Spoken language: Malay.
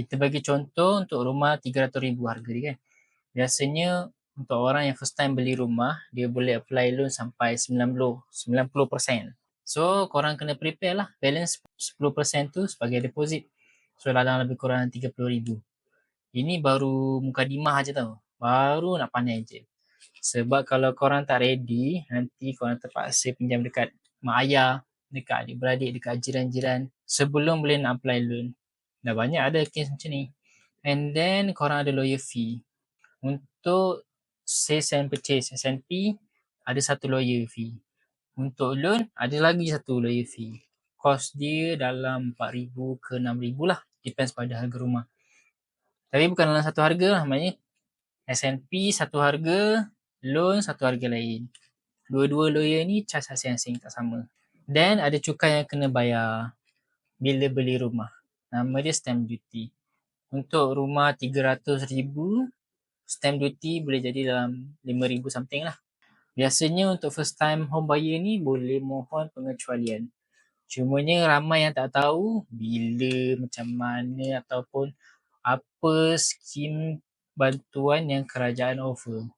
Kita bagi contoh untuk rumah 300,000 harga dia kan. Biasanya untuk orang yang first time beli rumah, dia boleh apply loan sampai 90%. So, korang kena prepare lah. Balance 10% tu sebagai deposit. So, dalam lebih kurang 30,000. Ini baru mukadimah aja tau. Baru nak pandai je. Sebab kalau korang tak ready, nanti korang terpaksa pinjam dekat mak ayah, dekat adik-beradik, dekat jiran-jiran sebelum boleh nak apply loan. Dah banyak ada kes macam ni. And then korang ada lawyer fee. Untuk sales and purchase S&P ada satu lawyer fee. Untuk loan ada lagi satu lawyer fee. Cost dia dalam 4,000 ke 6,000 lah. Depends pada harga rumah. Tapi bukan dalam satu harga lah. Maknanya S&P satu harga, loan satu harga lain. Dua-dua lawyer ni charge asing-asing tak sama. Then ada cukai yang kena bayar bila beli rumah. Nama dia stamp duty. Untuk rumah 300,000, stamp duty boleh jadi dalam 5,000 something lah. Biasanya untuk first time home buyer ni boleh mohon pengecualian. Cumanya ramai yang tak tahu bila, macam mana ataupun apa skim bantuan yang kerajaan offer.